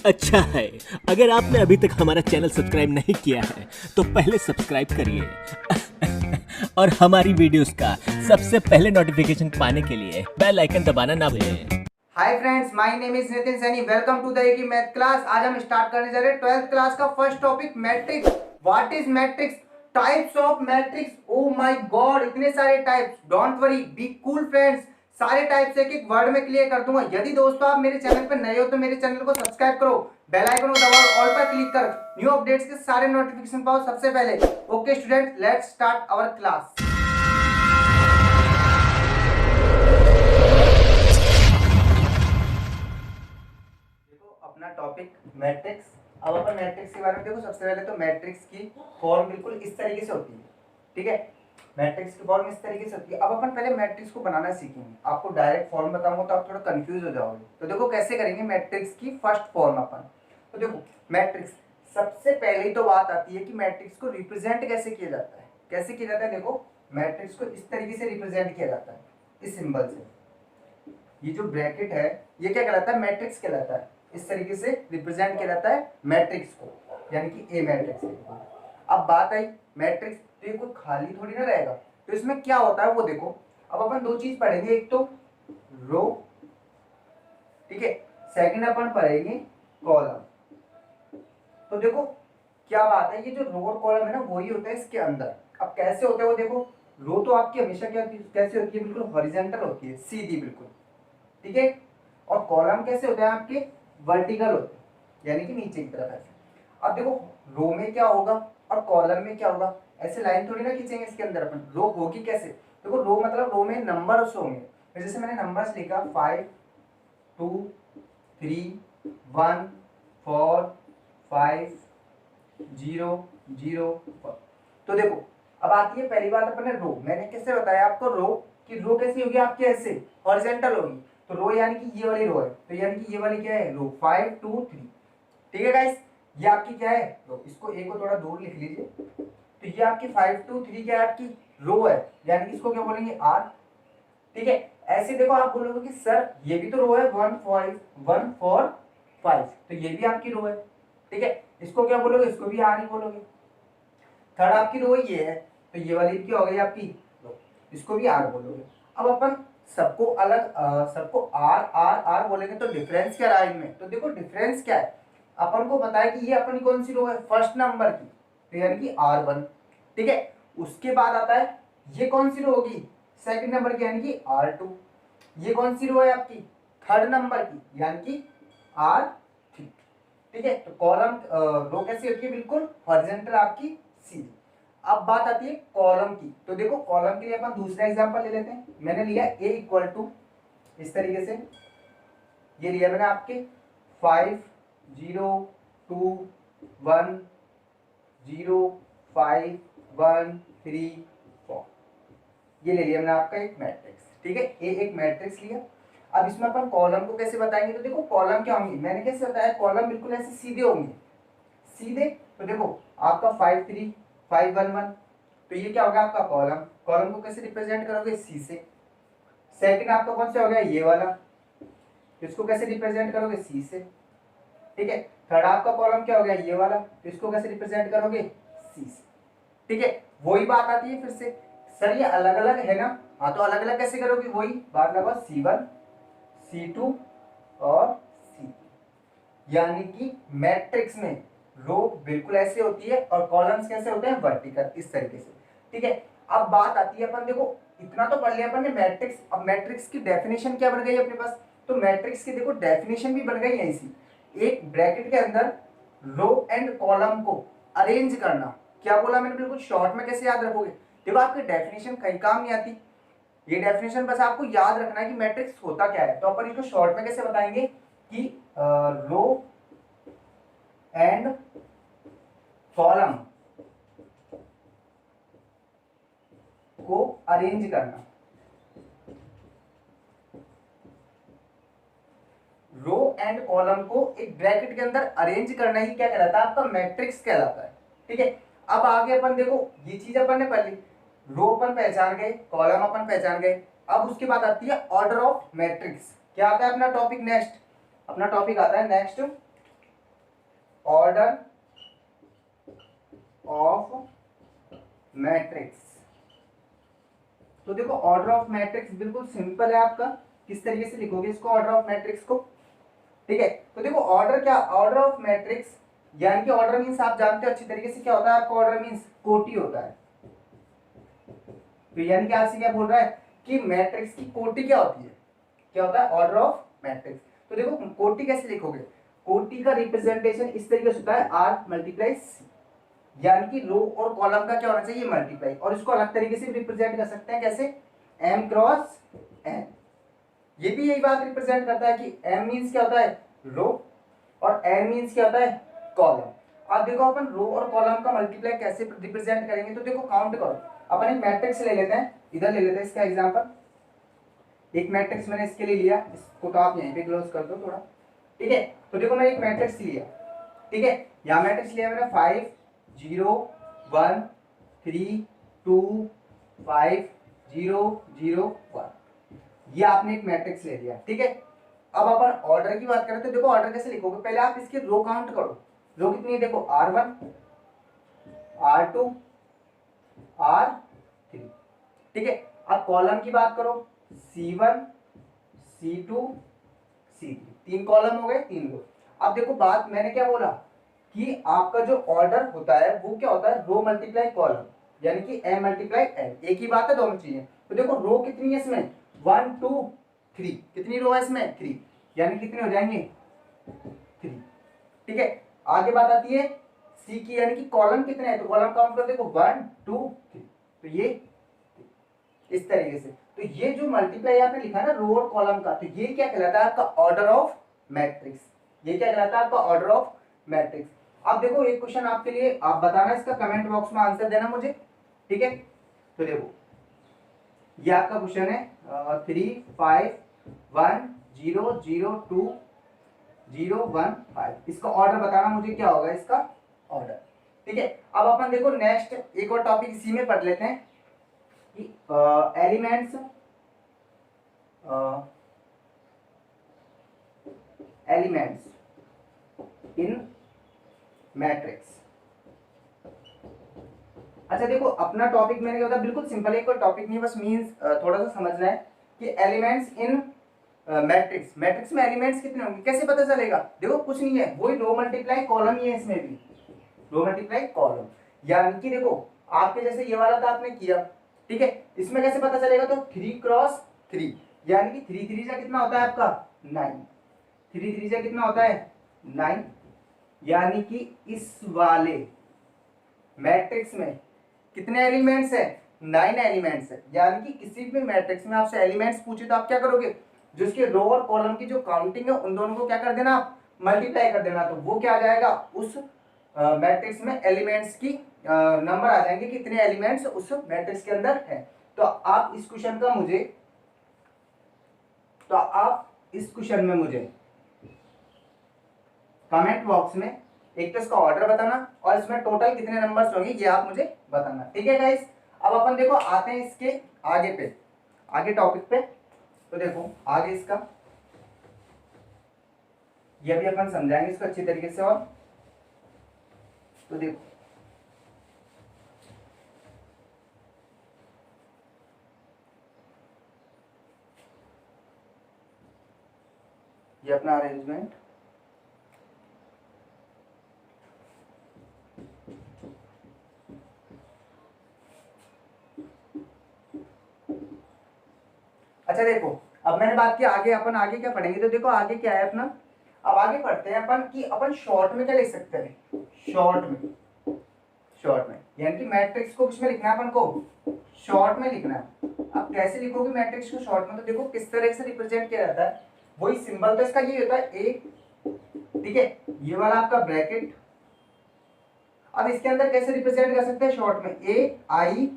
अच्छा है। अगर आपने अभी तक हमारा चैनल सब्सक्राइब नहीं किया है तो पहले सब्सक्राइब करिए और हमारी वीडियोस का सबसे पहले नोटिफिकेशन पाने के लिए बेल आइकन दबाना ना भूलें। Hi friends, my name is Nitin Saini. Welcome to the एक मैथ क्लास। आज हम स्टार्ट करने जा रहे हैं 12th क्लास का first topic matrix. What is matrix? Types of matrix. Oh my God, इतने सारे types. Don't worry, be cool friends. सारे टाइप्स एक एक वर्ड में क्लियर कर दूंगा। यदि दोस्तों आप मेरे चैनल पर नए हो तो मेरे चैनल को सब्सक्राइब करो, बेल आइकन को दबाओ, ऑल पर क्लिक कर न्यू अपडेट्स के सारे नोटिफिकेशन पाओ सबसे पहले। Okay student, let's start our class. अपना टॉपिक मैट्रिक्स। अब अपन मैट्रिक्स के बारे में देखो। सबसे पहले तो मैट्रिक्स की फॉर्म बिल्कुल इस तरीके से होती है, ठीक है। मैट्रिक्स की फॉर्म इस तरीके से होती है। अब अपन पहले मैट्रिक्स को बनाना सीखेंगे। आपको डायरेक्ट फॉर्म बताऊंगा तो आप थोड़ा कंफ्यूज हो जाओगे। तो देखो कैसे करेंगे मैट्रिक्स की फर्स्ट फॉर्म अपन। तो देखो मैट्रिक्स, सबसे पहले तो बात आती है कि मैट्रिक्स को रिप्रेजेंट कैसे किया जाता है। कैसे किया जाता है? देखो मैट्रिक्स को इस तरीके से रिप्रेजेंट किया जाता है, इस सिंबल से। ये जो ब्रैकेट है ये क्या कहलाता है? मैट्रिक्स कहलाता है। इस तरीके से रिप्रेजेंट किया जाता है मैट्रिक्स को, यानी कि ए मैट्रिक्स। अब बात आई मैट्रिक्स, तो ये कोई खाली थोड़ी ना रहेगा। तो इसमें क्या होता है वो देखो। अब अपन दो चीज पढ़ेंगे, एक तो रो, ठीक है, सेकंड अपन पढ़ेंगे कॉलम। तो देखो क्या बात है, ये जो रो और कॉलम है ना वही होता है इसके अंदर। अब कैसे होता है वो देखो। रो तो आपकी हमेशा क्या कैसे होती है? बिल्कुल हॉरिजॉन्टल होती है, सीधी बिल्कुल, ठीक है। और कॉलम कैसे होते हैं आपके? वर्टिकल होते हैं, यानी कि नीचे की तरफ ऐसे। अब देखो रो में क्या होगा और कॉलम में क्या होगा। ऐसे लाइन थोड़ी ना खींचेंगे इसके अंदर अपन। रो होगी कैसे? देखो रो मतलब रो में नंबर्स होंगे। जैसे मैंने नंबर्स लिखा 5 2 3 1 4 5 0 0 4। तो देखो अब आती है पहली बात अपन ने रो। मैंने कैसे बताया आपको रो कि रो कैसी होगी आपकी? ऐसे हॉरिजॉन्टल होगी। तो रो यानी कि ये वाली रो है, तो यानी कि ये वाली क्या है? रो 5 2 3, ठीक है गाइस। ये आपकी क्या है? रो। इसको ए को थोड़ा दूर लिख लीजिए। तो ये आपकी 5 2 3 क्या है? आपकी रो है, यानी कि इसको क्या बोलेंगे? आर, ठीक है। ऐसे देखो आप बोलोगे कि सर ये भी तो रो है, 1 5 1 4 5, तो ये भी आपकी रो है, ठीक है। इसको क्या बोलोगे? इसको भी आर ही बोलोगे। थर्ड आपकी रो ये है, तो ये वाली क्या हो गई आपकी रो, इसको भी आर बोलोगे। अब अपन सबको अलग सबको आर आर आर बोलेंगे तो डिफरेंस क्या रहा इनमें? तो देखो डिफरेंस क्या है, अपन को पता है कि ये अपनी कौन सी रो है? फर्स्ट नंबर की, तो यानी कि R1, ठीक है। उसके बाद आता है ये कौन सी रो होगी? सेकंड नंबर की, यानी कि R2। ये कौन सी रो है आपकी? थर्ड नंबर की, यानी कि R3, ठीक है। तो कॉलम रो कैसी होती है? बिल्कुल हॉरिजॉन्टल आपकी, सीधी। अब बात आती है कॉलम की। तो देखो कॉलम के लिए अपन दूसरा एग्जांपल ले लेते हैं। मैंने लिया a इक्वल टू इस तरीके से, ये लिया मैंने आपके 5 0 2 1 0 5 1 3 4, ये ले लिया मैंने आपका एक मैट्रिक्स, ठीक है। ए एक मैट्रिक्स लिया। अब इसमें अपन कॉलम को कैसे बताएंगे? तो देखो कॉलम क्या होंगे, मैंने कैसे बताया, कॉलम बिल्कुल ऐसे सीधे होंगे, सीधे। तो देखो आपका 5 3 5 1 1, तो ये क्या होगा आपका कॉलम। कॉलम को कैसे रिप्रेजेंट करोगे? सी से। सेकंड आपका कौन सा हो गया? ये वाला, इसको कैसे रिप्रेजेंट करोगे? सी से, ठीक है। थर्ड आपका कॉलम क्या हो गया? ये वाला, तो इसको कैसे रिप्रेजेंट करोगे? सी से, ठीक है। वही बात आती है फिर से, सर ये अलग अलग है ना। हाँ तो अलग अलग कैसे करोगे? वही बात लगाओ, C1 C2 और C3, यानी कि मैट्रिक्स में रो बिल्कुल ऐसे होती है और कॉलम्स कैसे होते हैं? वर्टिकल, इस तरीके से, ठीक है। अब बात आती है अपन देखो इतना तो पढ़ लिया अपन ने मैट्रिक्स। अब मैट्रिक्स की डेफिनेशन क्या बन गई अपने पास? तो मैट्रिक्स की देखो डेफिनेशन भी बन गई है इसी, एक ब्रैकेट के अंदर रो एंड कॉलम को अरेंज करना। क्या बोला मैंने? बिल्कुल शॉर्ट में कैसे याद रखोगे? देखो आपकी डेफिनेशन कहीं काम नहीं आती, ये डेफिनेशन बस आपको याद रखना है कि मैट्रिक्स होता क्या है। तो अपन इसको शॉर्ट में कैसे बताएंगे कि रो एंड कॉलम को अरेंज करना। रो एंड कॉलम को एक ब्रैकेट के अंदर अरेंज करना ही क्या कहलाता है? आपका मैट्रिक्स कहलाता है, ठीक है। अब आगे अपन देखो ये चीज अपन ने पढ़ ली, रो अपन पहचान गए, कॉलम अपन पहचान गए। अब उसके बाद आती है ऑर्डर ऑफ मैट्रिक्स। क्या आता है अपना टॉपिक नेक्स्ट? अपना टॉपिक आता है नेक्स्ट, ऑर्डर ऑफ मैट्रिक्स। तो देखो ऑर्डर ऑफ मैट्रिक्स बिल्कुल सिंपल है आपका, किस तरीके से लिखोगे इसको ऑर्डर ऑफ मैट्रिक्स को, ठीक है। तो देखो ऑर्डर क्या, ऑर्डर ऑफ मैट्रिक्स यानी कि ऑर्डर मींस आप जानते हो अच्छी तरीके से क्या होता है आपका, ऑर्डर मींस कोटि होता है। तो यानी कि आपसे क्या बोल रहा है कि मैट्रिक्स की कोटि क्या होती है, क्या होता है ऑर्डर ऑफ मैट्रिक्स। तो देखो कोटि कैसे लिखोगे, कोटि का रिप्रेजेंटेशन इस तरीके से होता है आर मल्टीप्लाई सी, यानी कि रो और कॉलम का क्या होना चाहिए मल्टीप्लाई, और इसको अलग तरीके से रिप्रेजेंट कर सकते हैं कैसे, m क्रॉस n। ये भी यही बात रिप्रेजेंट करता है कि m मींस क्या होता है रो और n मींस क्या होता है कॉलम। अब देखो अपन रो और कॉलम का मल्टीप्लाई कैसे रिप्रेजेंट करेंगे, तो देखो काउंट करो, अपन एक मैट्रिक्स ले लेते हैं, इधर ले लेते हैं इसका एग्जांपल, एक मैट्रिक्स मैंने इसके लिए लिया, इसको तो आप यहीं पे क्लोज कर दो थोड़ा, ठीक है। तो देखो मैं एक मैट्रिक्स लिया, ठीक है, यहाँ मैट्रिक्स लिया मैंने 5 0 1 3 2 5 0 0 1, ये आपने एक मैट्रिक्स ले लिया, ठीक है। अब अपन ऑर्डर की बात करें तो देखो ऑर्डर कैसे लिखोगे, पहले आप इसकी रो काउंट करो, रो कितनी है देखो R1 R2 R3, ठीक है। अब कॉलम की बात करो C1 C2 C3, तीन कॉलम हो गए, तीन रो। अब देखो बात मैंने क्या बोला कि आपका जो ऑर्डर होता है वो क्या होता है रो मल्टीप्लाई कॉलम, यानी कि m मल्टीप्लाई n, एक ही बात है दोनों चीजें। तो देखो रो कितनी है इसमें 1 2 3, कितनी रो है इसमें 3, यानी कितने हो जाएंगे 3, ठीक है। आगे बात आती है सी की, यानी कि कॉलम कितने हैं, तो कॉलम काउंट कर देखो 1 2 3, तो ये इस तरीके से। तो ये जो मल्टीप्लाई आपने लिखा है ना रो और कॉलम का, तो ये क्या कहलाता है आपका ऑर्डर ऑफ मैट्रिक्स, ये क्या कहलाता है आपका ऑर्डर ऑफ मैट्रिक्स। अब देखो एक क्वेश्चन आपके लिए, आप बताना इसका कमेंट बॉक्स में आंसर देना मुझे, ठीक है। तो देखो ये आपका क्वेश्चन है 3 5 1 0 0 2 0 1 5, इसका ऑर्डर बताना मुझे क्या होगा इसका ऑर्डर, ठीक है। अब अपन देखो नेक्स्ट एक और टॉपिक इसी में पढ़ लेते हैं कि एलिमेंट्स इन मैट्रिक्स। अच्छा देखो अपना टॉपिक मैंने क्या होता है बिल्कुल सिंपल है, कोई टॉपिक नहीं, बस मींस थोड़ा सा समझना है कि एलिमेंट्स इन मैट्रिक्स, मैट्रिक्स में एलिमेंट्स कितने होंगे कैसे पता चलेगा, देखो कुछ नहीं है, वही रो मल्टीप्लाई कॉलम ही है, इसमें भी रो मल्टीप्लाई कॉलम, यानी कि देखो आपके जैसे ये वाला था आपने किया, ठीक है, इसमें कैसे पता चलेगा, तो 3 क्रॉस 3, यानी कि 3 3 से कितना होता है आपका 9, 3 3 से कितना होता है 9, यानी कि इस वाले मैट्रिक्स में कितने एलिमेंट्स है 9 एलिमेंट्स है, यानी कि किसी भी मैट्रिक्स में आपसे एलिमेंट्स पूछे तो आप क्या करोगे, जो इसके रो और कॉलम की जो काउंटिंग है उन दोनों को क्या कर देना आप मल्टीप्लाई कर देना, तो वो क्या आ जाएगा उस मैट्रिक्स में एलिमेंट्स की नंबर आ जाएंगे, कितने एलिमेंट्स उस मैट्रिक्स के अंदर है। तो आप इस क्वेश्चन का मुझे, तो आप इस क्वेश्चन में मुझे कमेंट बॉक्स में एक तो इसका ऑर्डर बताना और इसमें टोटल कितने नंबर्स होंगे ये आप मुझे बताना, ठीक है गाइस। अब अपन देखो आते हैं इसके आगे पे, आगे टॉपिक पे। तो देखो आगे इसका ये भी अपन समझाएंगे इसको अच्छी तरीके से, और तो देखो ये अपना अरेंजमेंट, अच्छा देखो अब मैंने बात की आगे, अपन आगे क्या पढ़ेंगे, तो देखो आगे क्या है अपना, अब आगे पढ़ते हैं अपन कि अपन शॉर्ट में क्या लिख सकते हैं, शॉर्ट में यानी कि मैट्रिक्स को किसमें लिखना है अपन को शॉर्ट में लिखना है। अब कैसे लिखोगे मैट्रिक्स को शॉर्ट में, तो देखो किस तरह से रिप्रेजेंट किया जाता है, वही सिंबल तो इसका ये होता है ए, ठीक है, ये वाला आपका ब्रैकेट। अब इसके अंदर कैसे रिप्रेजेंट कर सकते हैं शॉर्ट में, ए आई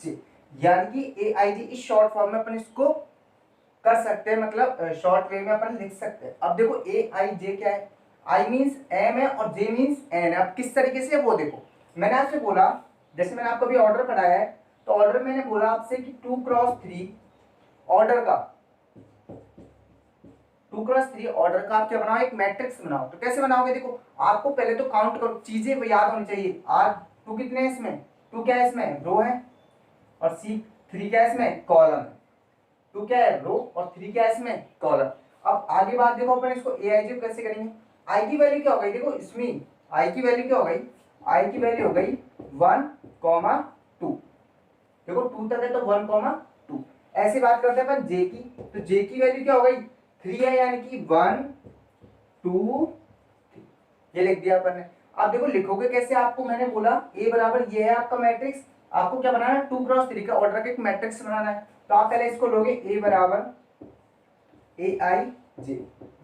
जे, यानी कि ए आई जी इस शॉर्ट फॉर्म में अपन इसको कर सकते हैं, मतलब शॉर्ट वे में अपन लिख सकते हैं। अब देखो ए आई जे क्या है, आई मीन्स एम है और जे मीन्स एन है। अब किस तरीके से वो देखो, मैंने आपसे बोला, जैसे मैंने आपको अभी ऑर्डर पढ़ाया है, तो ऑर्डर मैंने बोला आपसे कि 2 क्रॉस 3 ऑर्डर का 2 क्रॉस 3 ऑर्डर का आप क्या बनाओ, एक मैट्रिक्स बनाओ। तो कैसे बनाओगे, देखो आपको पहले तो काउंट करो, चीजें याद होनी चाहिए। आर 2 कितने हैं इसमें, 2 क्या है इसमें, रो है, और सी 3 क्या है इसमें, कॉलम है। 2 क्या है, रो, और 3 क्या है इसमें, कॉलम। अब आगे बात देखो अपन इसको AIG कैसे करेंगे। आई की वैल्यू क्या हो गई, देखो इसमें आई की वैल्यू क्या हो गई, आई की वैल्यू हो गई 1,2। देखो 2 तक है तो 1,2। ऐसे बात करते हैं अपन जे की, तो जे की वैल्यू क्या हो गई, 3 है, यानी कि 1 2 3, ये लिख दिया अपन ने। अब देखो लिखोगे कैसे, आपको मैंने बोला ए बराबर ये है आपका मैट्रिक्स, आपको क्या बनाना है, 2 क्रॉस 3 का ऑर्डर का एक मैट्रिक्स बनाना है। तो आप पहले इसको लोगे ए बराबर AIJ,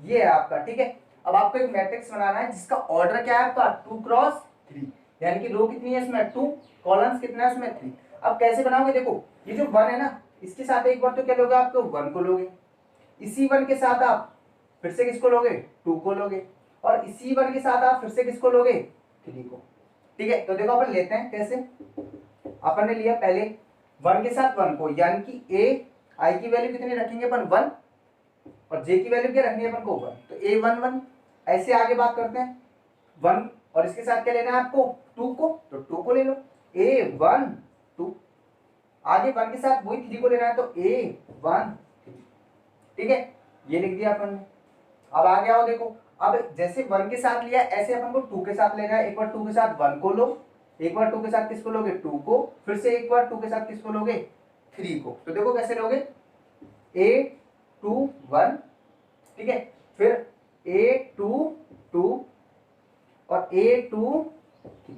ये है आपका, ठीक है। अब आपको एक मैट्रिक्स बनाना है जिसका ऑर्डर क्या है आपका, 2 क्रॉस 3, यानी कि रो कितनी है इसमें 2, कॉलम्स कितना है उसमें 3। अब कैसे बनाओगे, देखो ये जो 1 है ना, इसके साथ एक बार तो क्या लोगे, आपको 1 को लोगे, इसी 1 के साथ आप फिर से किसको लोगे, 2 को लोगे, और इसी 1 के साथ आप फिर से किसको लोगे, 3 को, ठीक है। तो देखो अपन लेते हैं कैसे, अपन ने लिया पहले 1 के साथ 1 को, यानी कि ए आई की वैल्यू कितनी रखेंगे अपन 1, और जे की वैल्यू क्या रखनी है अपन को 1, तो A11। ऐसे आगे बात करते हैं 1, और इसके साथ क्या लेना है आपको 2 को, तो 2 को ले लो, A12। आगे 1 के साथ वही 3 को लेना है, तो A13, ठीक है, ये लिख दिया अपन ने। अब आगे आओ, देखो अब जैसे 1 के साथ लिया ऐसे अपन को 2 के साथ लेना है। एक बार 2 के साथ 1 को लो, एक बार 2 के साथ किसको लोगे, 2 को, फिर से एक बार 2 के साथ किसको लोगे, 3 को। तो देखो कैसे लोगे, A21, ठीक है, फिर A22 और A23।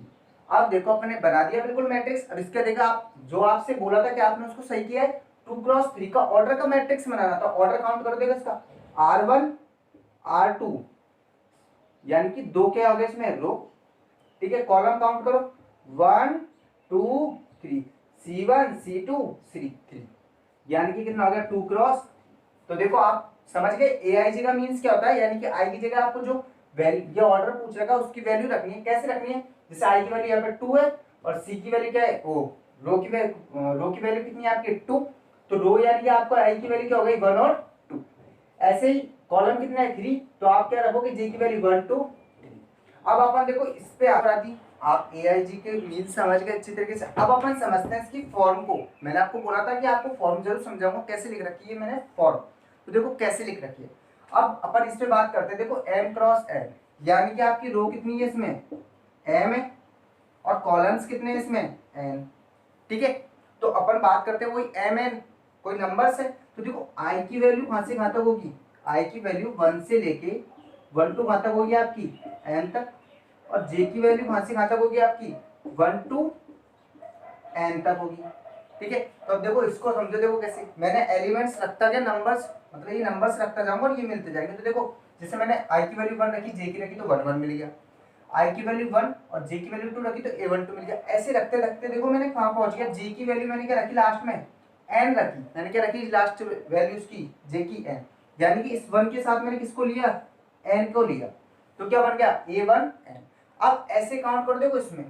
अब देखो अपने बना दिया बिल्कुल मैट्रिक्स। अब इसका देखा, आप जो आपसे बोला था कि आपने उसको सही किया है, 2 क्रॉस 3 का ऑर्डर का मैट्रिक्स बनाना था। ऑर्डर काउंट कर देगा इसका, R1 R2, यानी कि 2 क्या हो गया इसमें, रो, ठीक है। कॉलम काउंट करो, 1 2 3, C1 C2 C3, यानी कि कितना हो गया, 2 क्रॉस। तो देखो आप समझ गए AIG का मींस क्या होता है, यानी कि आई की जगह आपको जो वैल्यू ये ऑर्डर पूछ रखा है उसकी वैल्यू रखनी है। कैसे रखनी है, जैसे आई की वैल्यू यहाँ पे 2 है, और सी की वैल्यू क्या है, ओ रो की वैल्यू कितनी है आपकी 2, तो रो यानी कि आपको आई की वैल्यू क्या हो गई 1 और 2। ऐसे ही कॉलम कितना है 3, तो आप क्या रखोगे, जे की वैल्यू 1 2 3। अब अपन देखो इस पे आती, आप AIG के मीन्स समझ गए अच्छी तरीके से। अब अपन समझते हैं इसकी फॉर्म को। मैंने आपको बोला था कि आपको फॉर्म जरूर समझाऊंगा, कैसे लिख रखी है मैंने फॉर्म, तो देखो कैसे लिख रखी है। अब अपन इस पे बात करते हैं, देखो m क्रॉस n, यानी कि आपकी रो कितनी है इसमें m है, और कॉलम्स कितने हैं इसमें n, ठीक है। तो अपन बात करते हैं वही mn, कोई नंबर्स है, तो देखो i की वैल्यू कहां से कहां तक होगी, i की वैल्यू 1 से लेके 1 टू कहां तक होगी आपकी n तक, और j की वैल्यू कहां से कहां तक होगी आपकी 1 टू n तक होगी, ठीक है। तो अब देखो इसको समझो, देखो कैसे मैंने एलिमेंट्स रखता गया, नंबर्स मतलब ये नंबर्स रखता जाऊंगा और ये मिलते जाएंगे। तो देखो जैसे मैंने i की वैल्यू 1 रखी, j की रखी, तो 1 1 मिल गया, i की वैल्यू 1 और j की वैल्यू 2 रखी, तो A12 मिल गया। ऐसे रखते रखते देखो मैंने कहां पहुंच गया, j की वैल्यू मैंने क्या रखी लास्ट में, n रखी, मैंने क्या रखी लास्ट वैल्यू उसकी j की n, यानी कि इस 1 के साथ मैंने किसको लिया, n को लिया, तो क्या बन गया A1n। अब ऐसे काउंट कर देखो इसमें,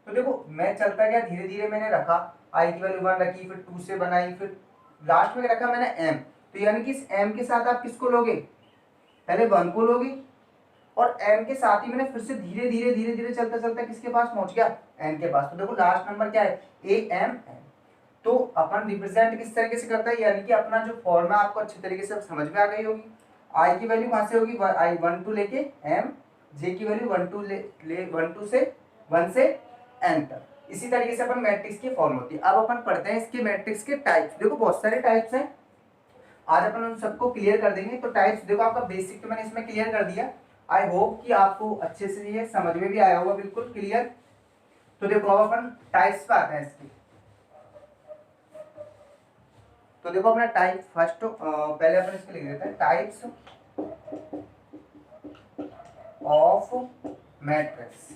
तो देखो मैं चलता गया धीरे धीरे, मैंने रखा i की वैल्यू 1 रखी, फिर 2 से बनाई, फिर लास्ट में रखा मैंने m, तो यानी कि इस m के साथ आप किसको लोगे, पहले 1 को लोगे, और m के साथ ही मैंने फिर से धीरे धीरे धीरे धीरे चलता चलता किसके पास पहुंच गया, n के पास। तो देखो लास्ट नंबर क्या है AMN। तो अपन रिप्रेजेंट किस तरीके से करता है, यानी कि अपना जो फॉर्मूला आपको अच्छी तरीके से समझ में आ गई होगी। i की वैल्यू कहां से होगी, i 1 2 लेके m, j की वैल्यू 1 2 ले 1 2 से 1 से n तक। इसी तरीके से अपन मैट्रिक्स की फॉर्म होती है। अब अपन पढ़ते हैं इसके मैट्रिक्स के टाइप्स। देखो बहुत सारे टाइप्स हैं, आज अपन उन सबको क्लियर कर देंगे। तो टाइप्स देखो, आपका बेसिक तो मैंने इसमें क्लियर कर दिया। आई होप कि आपको अच्छे से ये समझ में भी आया होगा, बिल्कुल क्लियर। तो देखो अब अपन टाइप्स पे आते हैं इसकी। तो देखो अपना टाइप फर्स्ट, पहले अपन इसको लिख देते हैं, टाइप्स ऑफ मैट्रिक्स।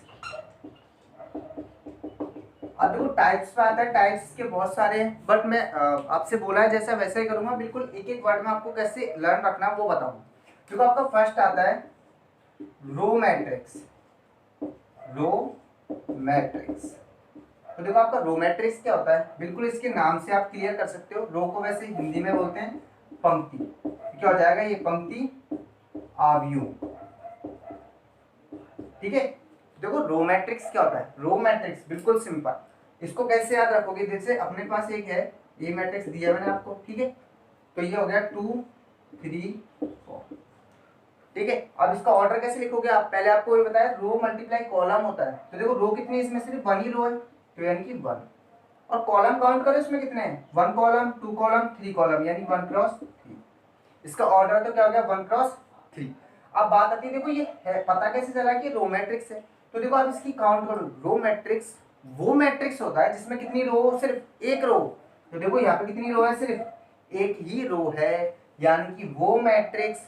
अब देखो टाइप्स पे आता है, टाइप्स के बहुत सारे हैं, बट मैं आपसे बोला है जैसा वैसा ही करूंगा, बिल्कुल एक एक वर्ड में आपको कैसे लर्न रखना है वो बताऊंगा। देखो आपका फर्स्ट आता है रो मैट्रिक्स, रो मैट्रिक्स। तो देखो आपका रो मैट्रिक्स क्या होता है, बिल्कुल इसके नाम से आप क्लियर कर सकते हो। रो को वैसे हिंदी में बोलते हैं पंक्ति, क्या हो जाएगा ये पंक्ति, आव्यूह। ठीक है, देखो रो मैट्रिक्स क्या होता है, रो मैट्रिक्स बिल्कुल सिंपल, इसको कैसे याद रखोगे, जैसे अपने पास एक है ये मैट्रिक्स दिया मैंने आपको, ठीक है, तो ये हो गया 2 3 4, ठीक है। अब इसका ऑर्डर कैसे लिखोगे आप, पहले आपको ये बताया रो मल्टीप्लाई कॉलम होता है, तो देखो रो कितनी है, इसमें सिर्फ 1 ही रो है, तो यानी कि 1, और कॉलम काउंट करो इसमें कितने हैं, 1 कॉलम 2 कॉलम 3 कॉलम, यानी 1 क्रॉस 3, इसका ऑर्डर तो क्या हो गया 1 क्रॉस 3। अब बात आती है, देखो ये है पता कैसे चला कि रो मैट्रिक्स है, तो देखो आप इसकी काउंट करो, रो मैट्रिक्स वो मैट्रिक्स होता है जिसमें कितनी रो हो, सिर्फ एक रो, तो देखो यहाँ पे कितनी रो है, सिर्फ एक ही रो है, यानी कि वो मैट्रिक्स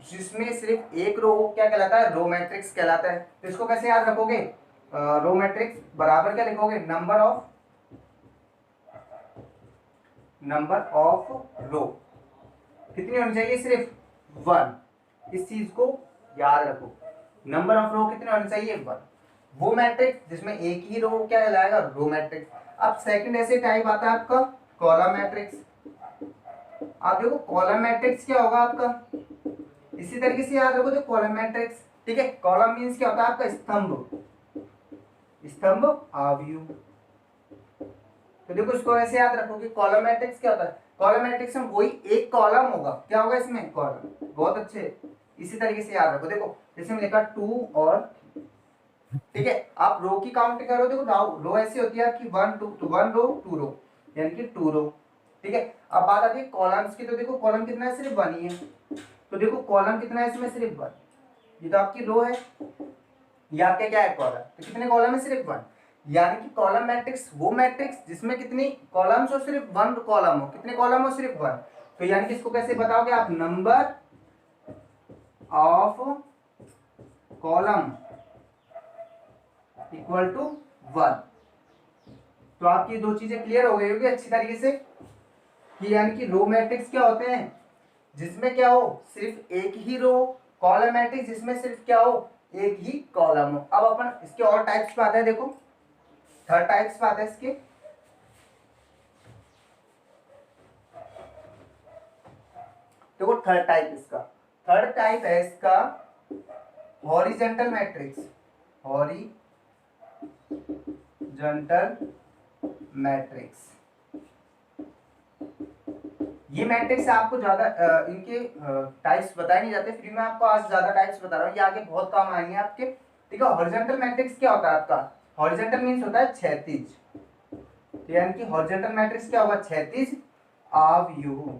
जिसमें सिर्फ एक रो हो क्या कहलाता है, रो मैट्रिक्स कहलाता है। तो इसको कैसे याद रखोगे, रो मैट्रिक्स बराबर क्या लिखोगे, नंबर ऑफ रो कितनी होनी चाहिए, सिर्फ 1, इस चीज को याद रखो, नंबर ऑफ रो कितने होने चाहिए 1, वो मैट्रिक्स जिसमें एक ही रो क्या कहलाएगा, रो मैट्रिक्स। अब सेकंड ऐसे टाइप आता है आपका कॉलम मैट्रिक्स, आप देखो कॉलम मैट्रिक्स क्या होगा आपका, इसी तरीके से याद रखो जो कॉलम मैट्रिक्स, ठीक है, कॉलम मींस क्या होता है आपका, स्तंभ आव्यूह, तो देखो इसको ऐसे याद रखो कि कॉलम मैट्रिक्स क्या होता है, कॉलम मैट्रिक्स में वही एक कॉलम होगा, क्या होगा इसमें, कॉलम, बहुत अच्छे, इसी तरीके से याद रखो, देखो जैसे में लिखा 2 और 3, ठीक है, आप रो की काउंट करो, देखो रो ऐसी होती है कि 1 2, तो 1 रो 2 रो, यानी कि 2 रो, ठीक है। अब बात आती है कॉलम्स की, तो देखो कॉलम कितना है, सिर्फ 1 ही है, तो देखो कॉलम कितना है इसमें, सिर्फ 1, ये तो आपकी रो है, ये आपका क्या है, कॉलम, तो कितने कॉलम है, सिर्फ 1, यानी कि कॉलम मैट्रिक्स वो मैट्रिक्स जिसमें कितनी कॉलम्स हो, सिर्फ 1 कॉलम हो, कितने कॉलम हो, सिर्फ 1, तो यानी कि इसको कैसे बताओगे आप, number of column equal to 1, तो आपकी दो चीजें क्लियर हो गई होगी अच्छी तरीके से, कि यानी कि रो मैट्रिक्स क्या होते हैं जिसमें क्या हो, सिर्फ एक ही रो, कॉलम मैट्रिक्स जिसमें सिर्फ क्या हो, एक ही कॉलम हो। अब अपन इसके और टाइप्स पे आते हैं, देखो थर्ड टाइप्स पे आते हैं इसके, देखो थर्ड टाइप है इसका हॉरिजेंटल मैट्रिक्स, ये मैट्रिक्स आपको ज्यादा इनके टाइप्स बताए नहीं जाते, फिर मैं आपको आज ज्यादा टाइप्स बता रहा हूँ, ये आगे बहुत काम आएंगे आपके, ठीक है। हॉरिजॉन्टल मैट्रिक्स क्या होता है आपका, हॉरिजॉन्टल मींस होता है क्षैतिज, तो यानी कि हॉरिजॉन्टल मैट्रिक्स क्या होगा, क्षैतिज आव्यूह,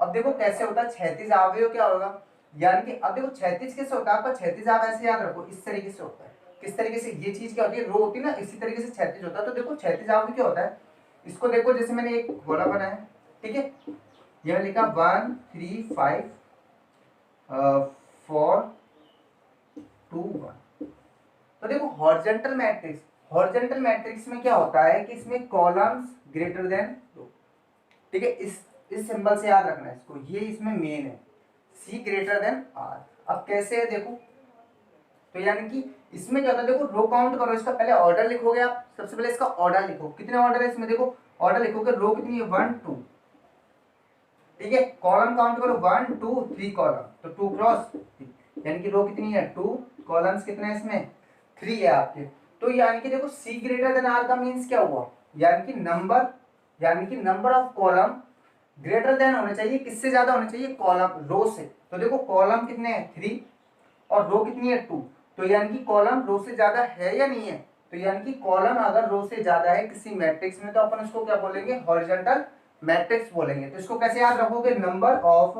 अब देखो कैसे होता है क्षैतिज आव्यूह, क्या होगा, यानी कि अब देखो क्षैतिज कैसे होता है आपका, क्षैतिज आप ऐसे याद रखो, इस तरीके से होता है, किस तरीके से, ये चीज क्या होती है, रो होती है ना, इसी तरीके से क्षैतिज होता है, तो देखो क्षैतिज आव्यूह क्या होता है, इसको देखो जैसे मैंने एक गोला बनाया, ठीक है, ये मैंने लिखा 1 3 5 4 2 1, तो देखो हॉरिजॉन्टल मैट्रिक्स में क्या होता है कि इसमें कॉलम्स ग्रेटर देन रो, ठीक है, इस सिंबल से याद रखना है इसको, ये इसमें मेन है, सी ग्रेटर देन आर। अब कैसे है देखो, तो यानी कि इसमें क्या होता है, देखो रो काउंट करो, इसका पहले ऑर्डर लिखोगे आप, सबसे पहले इसका ऑर्डर लिखो, कितने ऑर्डर है इसमें, देखो ऑर्डर लिखोगे, रो कितनी है 1 2, ठीक है, कॉलम काउंट करो 1 2 3 कॉलम, तो 2 क्रॉस 3, यानी कि रो कितनी है 2, कॉलम्स कितने हैं इसमें 3 है आपके, तो यानी कि देखो सी ग्रेटर देन आर का मीन्स क्या हुआ, यानी कि number of column greater than होने चाहिए, किससे ज्यादा होने चाहिए, कॉलम रो से, तो देखो कॉलम कितने हैं 3 और रो कितनी है 2, तो यानी कि कॉलम रो से ज्यादा है या नहीं है, तो यानी कि कॉलम अगर रो से ज्यादा है किसी मैट्रिक्स में, तो अपन उसको क्या बोलेंगे, हॉरिजॉन्टल मैट्रिक्स बोलेंगे। तो इसको कैसे याद रखोगे, number of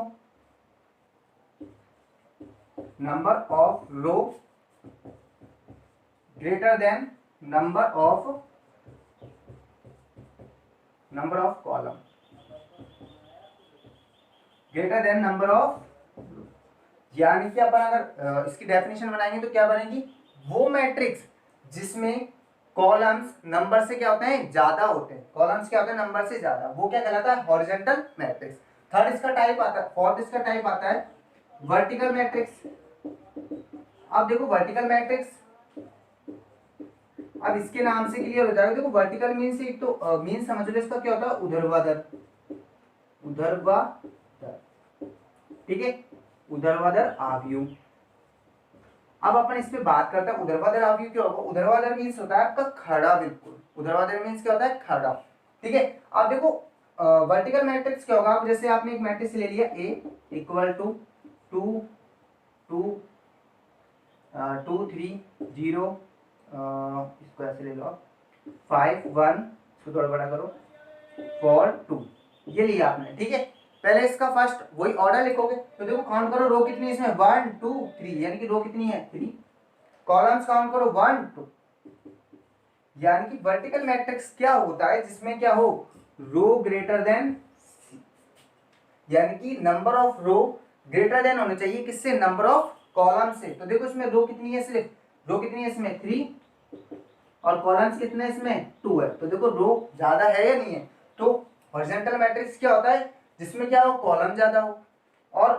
row greater than number of column greater than number of, यानी कि अपन अगर इसकी डेफिनेशन बनाएंगे तो क्या बनेगी, वो मैट्रिक्स जिसमें कॉलम्स नंबर से क्या होते हैं, ज्यादा होते हैं, कॉलम्स क्या होते हैं, नंबर से ज्यादा, वो क्या कहलाता है, हॉरिजॉन्टल मैट्रिक्स। थर्ड इसका टाइप आता है, फोर्थ इसका टाइप आता है वर्टिकल मैट्रिक्स। अब देखो वर्टिकल मैट्रिक्स, अब इसके नाम से क्लियर हो जाएगा, देखो वर्टिकल मीन्स एक तो मीन्स समझ लो इसका क्या होता है, ऊर्ध्वाधर, ठीक है, ऊर्ध्वाधर आव्यूह। अब अपन इस पे बात करते हैं ऊर्ध्वाधर आव्यूह क्या होगा। ऊर्ध्वाधर मीन्स होता है आपका खड़ा, बिल्कुल ऊर्ध्वाधर मीन्स क्या होता है, खड़ा, ठीक है। अब देखो वर्टिकल मैट्रिक्स क्या होगा। अब जैसे आपने एक मैट्रिक्स ले लिया A इक्वल टू 2 2 2 3 0, इसको ऐसे ले लो आप, 5 1, इसको थोड़ा बड़ा करो, 4 2, ये लिया आपने, ठीक है। पहले इसका फर्स्ट वही ऑर्डर लिखोगे, तो देखो काउंट करो रो कितनी है इसमें, 1 2 3, यानी कि रो कितनी है 3। कॉलम्स काउंट करो 1 2, यानी कि वर्टिकल मैट्रिक्स क्या होता है जिसमें क्या हो, रो ग्रेटर देन, यानी कि number of row greater than होने चाहिए किससे, नंबर ऑफ कॉलम से। तो देखो इसमें रो कितनी है, सिर्फ रो कितनी है इसमें 3, और कॉलम्स कितने इसमें 2 है। तो देखो रो ज्यादा है या नहीं है। तो हॉरिजॉन्टल मैट्रिक्स क्या होता है जिसमें क्या हो, कॉलम ज्यादा हो, और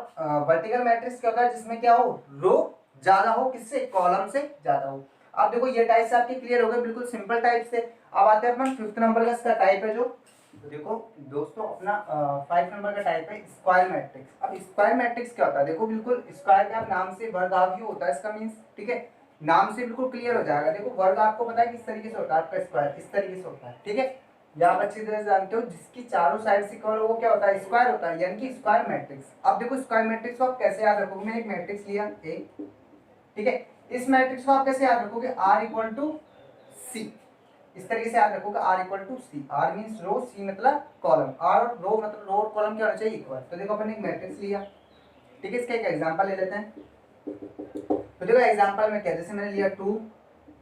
वर्टिकल मैट्रिक्स क्या होता है जिसमें क्या हो, रो ज्यादा हो, किससे, कॉलम से ज्यादा हो। अब देखो ये टाइप्स आपके क्लियर हो गए, बिल्कुल सिंपल टाइप से। अब आते हैं अपन 5th नंबर का इसका टाइप है जो, तो देखो दोस्तों अपना 5 नंबर का टाइप है स्क्वायर मैट्रिक्स। अब स्क्वायर मैट्रिक्स क्या होता है, देखो बिल्कुल स्क्वायर का नाम से वर्गाव्यूह होता है इसका मीन्स, ठीक है, नाम से बिल्कुल क्लियर हो जाएगा। देखो वर्ग आपको पता है किस तरीके से होता है, आपका स्क्वायर इस तरीके से होता है, ठीक है, या आप अच्छी तरह से जानते हो, जिसकी चारों साइड से इक्वल हो वो क्या होता है, स्क्वायर होता है, यानी कि स्क्वायर मैट्रिक्स। अब देखो स्क्वायर मैट्रिक्स को आप कैसे याद रखोगे, मैंने एक मैट्रिक्स लिया A, ठीक है, इस मैट्रिक्स को आप कैसे याद रखोगे, R इक्वल टू C, इस तरीके से याद रखोगे, R equal to C, R means row, C मतलब कॉलम, R और रो मतलब रो और कॉलम क्या होना चाहिए, इक्वल। तो देखो अपन एक मैट्रिक्स लिया, ठीक है, इसका एक एग्जांपल ले लेते हैं। तो देखो एग्जांपल में क्या, जैसे मैंने लिया 2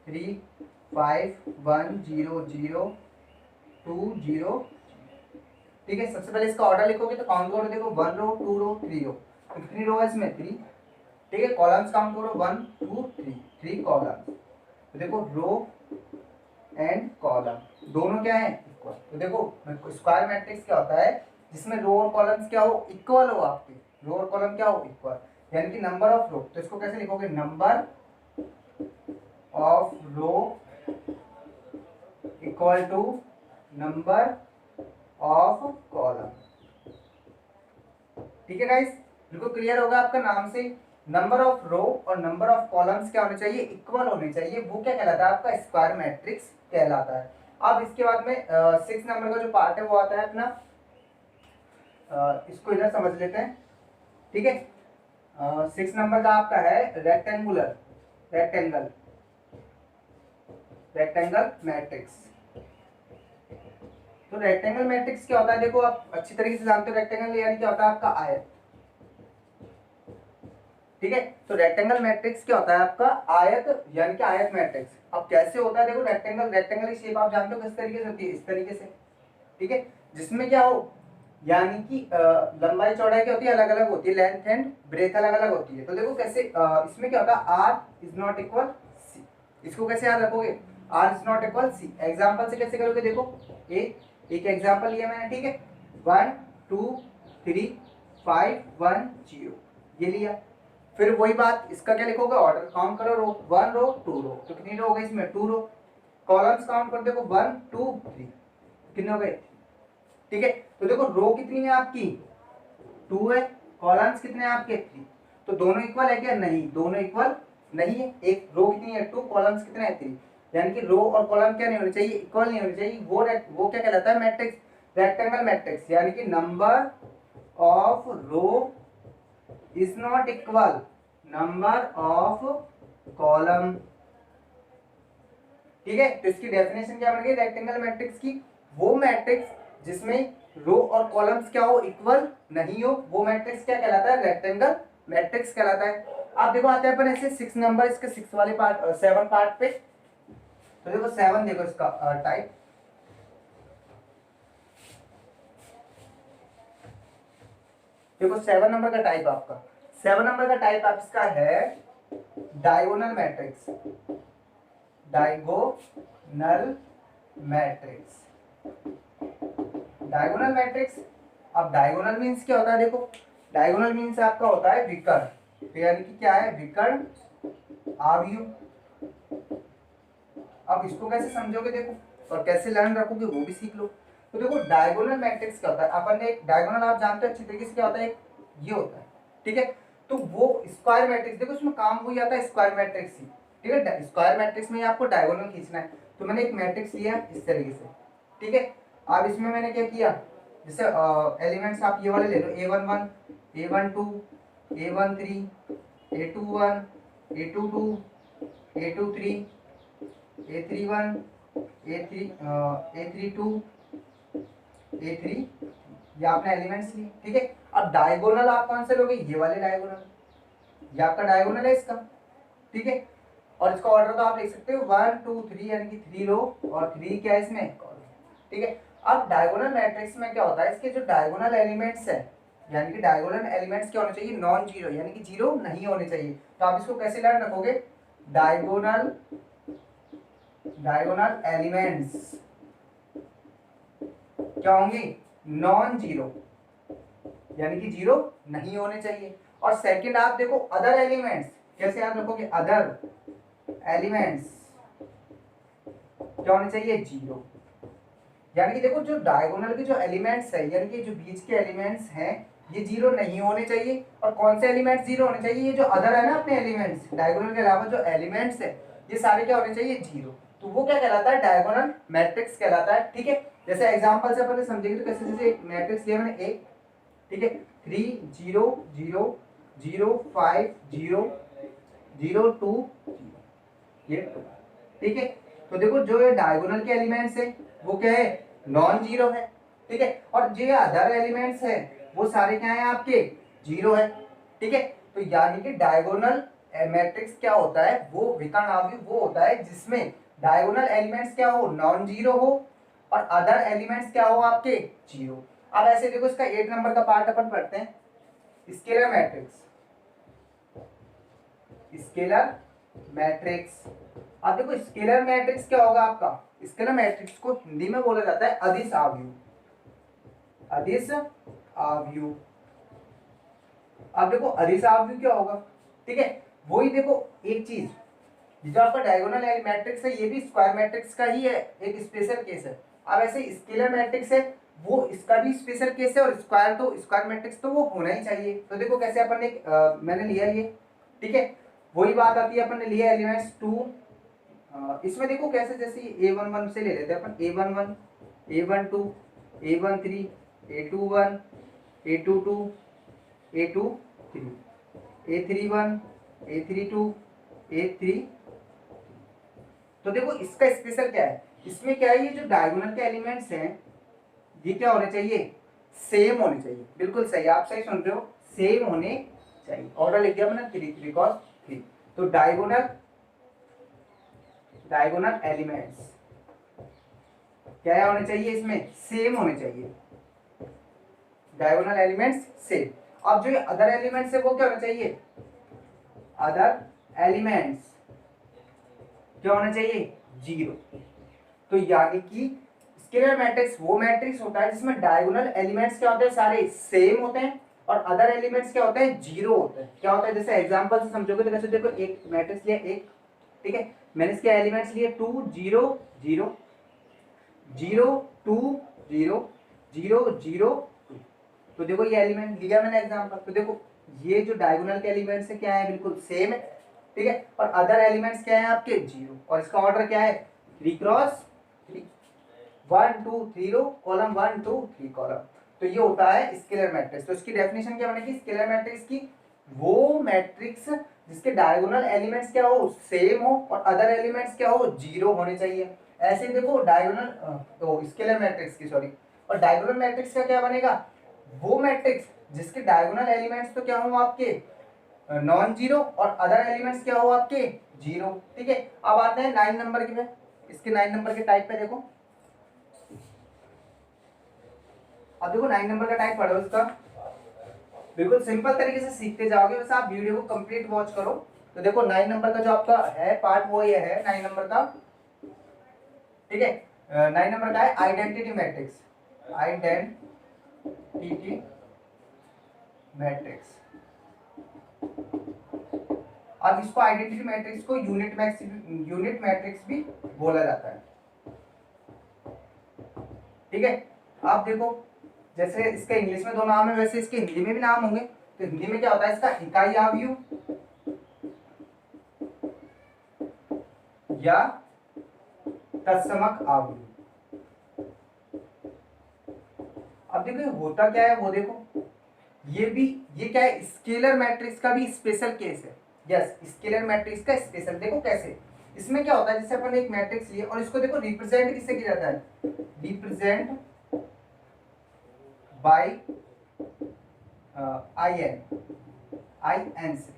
3 5 1 0 0 2 0, ठीक है। सबसे पहले इसका ऑर्डर लिखोगे तो काउंट करो, देखो 1 रो 2 रो 3 रो, तो कितनी रो है इसमें 3, ठीक है। कॉलम्स काउंट करो 1 2 3, 3 कॉलम्स। तो देखो रो एंड कॉलम दोनों क्या है, इक्वल। तो देखो स्क्वायर मैट्रिक्स क्या होता है जिसमें रो और कॉलम्स क्या हो, इक्वल हो, आपके रो और कॉलम क्या हो, इक्वल, यानी कि नंबर ऑफ रो। तो इसको कैसे लिखोगे, number of row equal to number of column, ठीक है गाइस, बिल्कुल क्लियर होगा आपका नाम से। नंबर ऑफ रो और नंबर ऑफ कॉलम्स क्या होने चाहिए, इक्वल होने चाहिए, वो क्या कहलाता है, आपका स्क्वायर मैट्रिक्स कहलाता है। अब इसके बाद में 6 नंबर का जो पार्ट है वो आता है अपना, इसको इधर समझ लेते हैं, ठीक है। 6 नंबर का आपका है रेक्टेंगुलर, रेक्टेंगल मैट्रिक्स। तो रेक्टेंगल मैट्रिक्स क्या होता है, देखो आप अच्छी तरीके से जानते हो, रेक्टेंगल यानी क्या होता है आपका आयत, ठीक है। तो रेक्टेंगल मैट्रिक्स क्या होता है आपका आयत, यानी कि आयत मैट्रिक्स। अब कैसे होता है, देखो रेक्टेंगल की शेप आप जानते हो किस तरीके से होती है, इस तरीके से, ठीक है, जिसमें क्या हो, यानी कि लंबाई चौड़ाई क्या होती है, अलग अलग होती है, लेंथ एंड ब्रेथ अलग अलग होती है। तो देखो कैसे इसमें क्या होता है, R is not equal C, इसको कैसे याद रखोगे, R is not equal C। Example से कैसे करोगे, देखो एक एग्जाम्पल लिया मैंने, ठीक है, 1 2 3 5 1 0, ये लिया। फिर वही बात इसका क्या लिखोगे, ऑर्डर काउंट करो, रो 1 रो 2 रो, तो कितनी रो हो गई इसमें 2 रो। कॉलम्स काउंट कर देखो 1 2 3, कितने हो गए, ठीक है। तो देखो रो कितनी है आपकी 2 है, कॉलम्स कितने हैं आपके 3, तो दोनों इक्वल है क्या, नहीं, दोनों इक्वल नहीं है। एक रो कितनी है 2, कॉलम्स कितने हैं 3, यानी कि रो और कॉलम क्या नहीं होने चाहिए, इक्वल नहीं होने चाहिए। वो क्या कहलाता है, मैट्रिक्स, रेक्टेंगल मैट्रिक्स, यानी कि number of row is not equal number of column, ठीक है। तो इसकी डेफिनेशन क्या बन गई रेक्टेंगल मैट्रिक्स की, वो मैट्रिक्स जिसमें रो और कॉलम्स क्या हो, इक्वल नहीं हो, वो मैट्रिक्स क्या कहलाता है, रेक्टेंगल मैट्रिक्स कहलाता है। अब देखो आते हैं अपन ऐसे 6 नंबर, इसके 6 वाले पार्ट 7 पार्ट पे। तो देखो 7, देखो इसका टाइप, देखो 7 नंबर का टाइप आपका, 7 नंबर का टाइप आप इसका है diagonal matrix, diagonal matrix, diagonal matrix. अब डायगोनल मीन्स क्या होता है, देखो डायगोनल मीन्स आपका होता है विकर्ण, यानी कि क्या है, विकर्ण आव्यूह। अब इसको कैसे समझोगे देखो, और कैसे लर्न रखोगे वो भी सीख लो। तो देखो डायगोनल मैट्रिक्स क्या होता है, अपन ने एक डायगोनल आप जानते हो अच्छी तरीके से क्या होता है, एक ये होता है, ठीक है। तो वो स्क्वायर मैट्रिक्स, देखो उसमें काम वही आता है स्क्वायर मैट्रिक्स ही, ठीक है। स्क्वायर मैट्रिक्स में आपको डायगोनल खींचना है, तो मैंने एक मैट्रिक्स लिया इस तरीके से, ठीक है। अब इसमें मैंने क्या किया, जैसे एलिमेंट्स आप ये वाले ले लो, A11, A12, A13, A21, A22, A23, A31, A32, A3, ये आपने एलिमेंट्स लिए, ठीक है। अब डायगोनल आप कौन से लोगे, ये वाले डायगोनल, ये आपका डायगोनल है इसका, ठीक है। और इसका ऑर्डर तो आप लिख सकते हो 1 2 3, यानी कि 3 रो और 3 क्या है इसमें, ठीक है। अब डायगोनल मैट्रिक्स में क्या होता है, इसके जो डायगोनल एलिमेंट्स है, यानी कि डायगोनल एलिमेंट्स क्या होने चाहिए, नॉन जीरो, यानी कि जीरो नहीं होने चाहिए। तो आप इसको कैसे लर्न रखोगे, डायगोनल एलिमेंट्स क्या होंगी, नॉन जीरो, यानी कि जीरो नहीं होने चाहिए। और सेकंड आप देखो अदर एलिमेंट्स, कैसे याद रखोगे, अदर एलिमेंट्स क्या होने चाहिए, जीरो। यानी कि देखो जो डायगोनल के जो एलिमेंट्स है, यानी कि जो बीच के एलिमेंट्स हैं, ये जीरो नहीं होने चाहिए। और कौन से एलिमेंट्स जीरो होने चाहिए, ये जो अदर है ना अपने एलिमेंट्स, डायगोनल के अलावा जो एलिमेंट्स है, ये सारे क्या होने चाहिए, जीरो। तो वो क्या कहलाता है, डायगोनल मैट्रिक्स कहलाता है, ठीक है। जैसे एग्जांपल से अपन समझेंगे तो कैसे, जैसे एक मैट्रिक्स लिया मैंने एक, ठीक है, 3 0 0 0 5 0 0 2 ये, ठीक है। तो देखो जो ये डायगोनल के एलिमेंट्स है वो क्या है, नॉन जीरो है, ठीक है। और जो अदर एलिमेंट्स है वो सारे क्या है आपके, जीरो है, ठीक है। तो यानी कि डायगोनल मैट्रिक्स क्या होता है, वो विकर्ण वो होता है जिसमें डायगोनल एलिमेंट्स क्या हो, नॉन जीरो हो, और अदर एलिमेंट्स क्या हो आपके, जीरो। अब ऐसे देखो इसका 8 नंबर का पार्ट अपन पढ़ते हैं, स्केलर मैट्रिक्स, स्केलर मैट्रिक्स। अब देखो स्केलर मैट्रिक्स क्या होगा आपका, स्केलर मैट्रिक्स को हिंदी में बोला जाता है अदिश आव्यूह, अदिश आव्यूह। अब देखो अदिश आव्यूह क्या होगा, ठीक है। वही देखो एक चीज, ये जो आपका डायगोनल मैट्रिक्स है ये भी स्क्वायर मैट्रिक्स का ही है, एक स्पेशल केस है। अब ऐसे स्केलर मैट्रिक्स है वो इसका भी स्पेशल केस है, और स्क्वायर तो स्क्वायर मैट्रिक्स तो वो होना ही चाहिए। तो देखो कैसे अपन ने मैंने लिया ये, ठीक है। वही बात आती है, अपन ने लिया एलिमेंट्स 2, इसमें देखो कैसे, जैसे A11 से ले लेते हैं अपन, A11 A12 A13 A21 A22 A23 A31 A32 A3। तो देखो इसका स्पेशल क्या है, इसमें क्या है, ये जो डायगोनल के एलिमेंट्स हैं ये क्या होने चाहिए, सेम होने चाहिए, बिल्कुल सही, आप सही सुन रहे हो, सेम होने चाहिए। ऑर्डर लिख दिया मैंने 3 3 cos 3। तो डायगोनल एलिमेंट्स क्या होने चाहिए, इसमें सेम होने चाहिए, डायगोनल एलिमेंट्स सेम। अब जो अदर एलिमेंट्स है वो क्या होना चाहिए, अदर एलिमेंट्स क्या होना चाहिए, जीरो। तो यानी कि स्केलर मैट्रिक्स वो मैट्रिक्स होता है जिसमें डायगोनल एलिमेंट्स क्या होते हैं, सारे सेम होते हैं, और अदर एलिमेंट्स क्या होते हैं, जीरो होते हैं। क्या होता है, जैसे एग्जांपल से समझोगे तो कैसे, देखो एक मैट्रिक्स लिया एक, ठीक है, मैंने इसके एलिमेंट्स लिए 2 0 0 0 2 0 0 0 2। तो देखो ये एलिमेंट लिया मैंने एग्जांपल, तो देखो ये जो डायगोनल के एलिमेंट्स है क्या है, बिल्कुल सेम है, ठीक है। और अदर एलिमेंट्स क्या है आपके, जीरो, और इसका ऑर्डर क्या है, 3 क्रॉस 3, 1 2 3 रो, कॉलम 1 2 3 कॉलम। तो ये होता है स्केलर मैट्रिक्स। तो इसकी डेफिनेशन क्या बनेगी स्केलर मैट्रिक्स की, वो मैट्रिक्स जिसके डायगोनल एलिमेंट्स क्या हो, सेम हो, और अदर एलिमेंट्स क्या हो, जीरो होने चाहिए। ऐसे देखो डायगोनल तो स्केलर मैट्रिक्स की, सॉरी, और डायगोनल मैट्रिक्स का क्या बनेगा, वो मैट्रिक्स जिसके डायगोनल एलिमेंट्स तो क्या हो आपके, नॉन जीरो, और अदर एलिमेंट्स क्या हो आपके, जीरो, ठीक है। अब आते हैं 9 नंबर के पे, इसके 9 नंबर के टाइप पे देखो। अब देखो 9 नंबर का टाइप पढ़ो इसका, बिल्कुल सिंपल तरीके से सीखते जाओगे, बस आप वीडियो को कंप्लीट वॉच करो। तो देखो 9 नंबर का जो आपका है पार्ट वो ये है 9 नंबर का, ठीक है। 9 नंबर का है आइडेंटिटी मैट्रिक्स, आइडेंटिटी मैट्रिक्स। अब इसको आइडेंटिटी मैट्रिक्स को यूनिट मैट्रिक्स भी बोला जाता है, ठीक है। आप देखो जैसे इसका इंग्लिश में दो नाम है, वैसे इसके हिंदी में भी नाम होंगे। तो हिंदी में क्या होता है, इसका इकाई अवयव या तत्समक अवयव। अब देखो होता क्या है वो देखो, ये क्या है, स्केलर मैट्रिक्स का भी स्पेशल केस है। यस, स्केलर मैट्रिक्स का स्पेशल, देखो कैसे। इसमें क्या होता है, जैसे अपन एक मैट्रिक्स लिए और इसको देखो रिप्रेजेंट किससे किया जाता है, रिप्रेजेंट बाय आई एन से,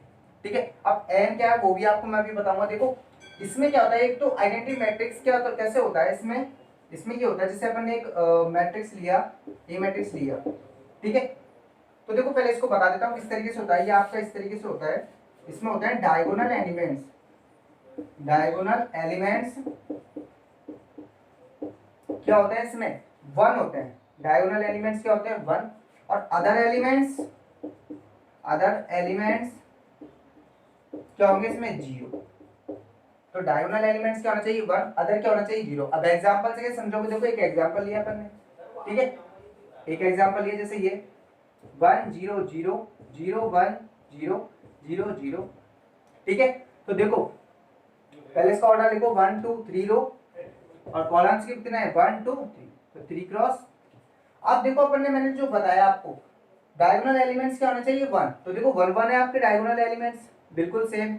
ठीक है। अब एन क्या है वो भी आपको मैं अभी बताऊंगा। देखो इसमें क्या होता है, एक तो आइडेंटिटी मैट्रिक्स क्या होता है, कैसे होता है इसमें ये होता है, जैसे अपन ने एक मैट्रिक्स लिया, ए मैट्रिक्स लिया, ठीक है। तो देखो पहले इसको बता देता हूँ किस तरीके से होता है। ये आपका इस तरीके से होता है, इसमें होता है डायगोनल एलिमेंट्स। डायगोनल एलिमेंट्स क्या होते हैं, इसमें वन होते हैं। डायगोनल एलिमेंट्स क्या होते हैं, वन। और अदर एलिमेंट्स क्या होंगे इसमें, जीरो। तो डायगोनल एलिमेंट्स क्या होना चाहिए, वन। अदर क्या होना चाहिए, जीरो। अब एग्जांपल से क्या समझोगे, देखो एक एग्जांपल लिया अपन ने, ठीक है। एक एग्जांपल लिया जैसे ये 1 0 0 0 1 0 0 0, ठीक है। तो देखो पहले इसका ऑर्डर लिखो, 1 2 3 रो, और कॉलम्स के कितने हैं, 1 2 3, तो 3 क्रॉस। अब देखो अपन ने, मैंने जो बताया आपको, डायगोनल एलिमेंट्स क्या होना चाहिए, वन। तो देखो 1 1 है आपके डायगोनल एलिमेंट्स, बिल्कुल सेम,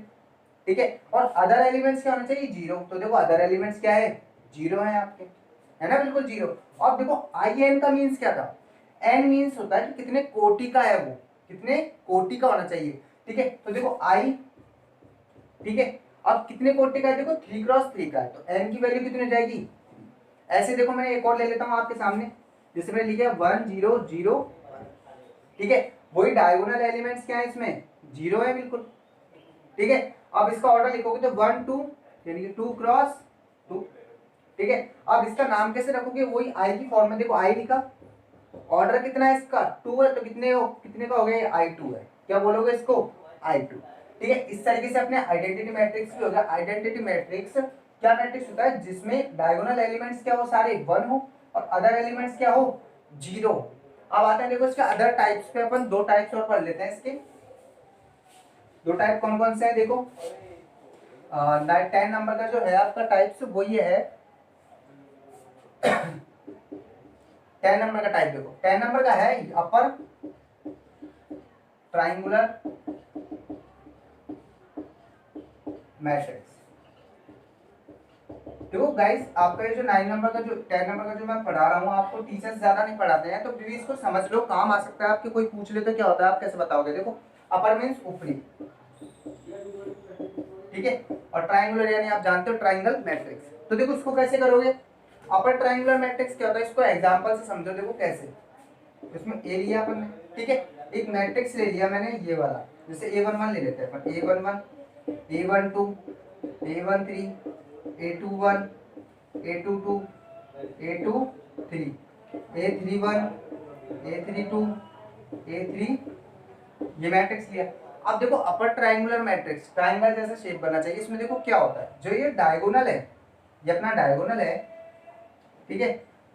ठीक है। और अदर एलिमेंट्स क्या होना चाहिए, जीरो। तो देखो अदर एलिमेंट्स क्या है, जीरो है आपके, है ना, बिल्कुल जीरो। अब देखो आई एन का मीन्स क्या था, एन मीन्स होता है कि कितने कोटि का है वो, कितने कोटि का होना चाहिए, ठीक है। तो देखो आई, ठीक है। अब कितने कोटि का है, देखो 3 क्रॉस 3 का है, तो एन की वैल्यू कितनी हो जाएगी। ऐसे देखो मैंने एक और ले लेता हूँ आपके सामने, जिससे मैंने लिखा 1 0 0, ठीक है। वही डायगोनल एलिमेंट्स क्या है इसमें, जीरो है बिल्कुल, ठीक है। अब इसका ऑर्डर लिखोगे तो 1 2, यानी कि 2 क्रॉस 2, ठीक है। अब इसका नाम कैसे रखोगे, वही आई की फॉर्म में, देखो आई लिखा, ऑर्डर कितना है इसका, 2 है, तो कितने का हो गया, आई 2 है, क्या बोलोगे इसको, आई 2, ठीक है। इस तरीके से अपने आइडेंटिटी मैट्रिक्स भी हो गया। आइडेंटिटी मैट्रिक्स क्या मैट्रिक्स होता है, जिसमें डायगोनल एलिमेंट्स क्या हो, सारे 1 हो, और अदर एलिमेंट्स क्या हो, जीरो। अब आते हैं देखो इसके अदर टाइप्स पे, अपन दो टाइप्स और पढ़ लेते हैं इसके। दो टाइप कौन कौन से हैं, देखो 10 नंबर का जो है आपका टाइप्स, वो ये है 10 नंबर का टाइप। देखो 10 नंबर का है अपर ट्राइंगुलर मैट्रिक्स। देखो गाइस, आपका ये जो 9 नंबर का जो 10 नंबर का जो मैं पढ़ा रहा हूँ, आपको टीचर्स ज्यादा नहीं पढ़ाते हैं, तो प्लीज इसको समझ लो, काम आ सकता है आपके। कोई पूछ ले तो क्या होता है, आप कैसे बताओगे। देखो अपर मीन्स ऊपरी, ठीक है, और ट्राइंगुलर यानी आप जानते हो ट्राइंगल मैट्रिक्स। तो देखो इसको कैसे करोगे, अपर ट्राइंगुलर मैट्रिक्स क्या होता है, इसको एग्जांपल से समझो। देखो कैसे, इसमें ए लिया अपन ने, ठीक है, एक मैट्रिक्स ले लिया मैंने ये वाला, जैसे A11 ले लेते हैं अपन, A11 A12 A13 A21 A22 A23 A31 A32 A3, ये मैट्रिक्स लिया। अब देखो अपर ट्राइंगुलर मैट्रिक्स, ट्राइंगल जैसा शेप बनना चाहिए। इसमें देखो क्या होता है, जो ये डायगोनल है, ये अपना डायगोनल है, ठीक है।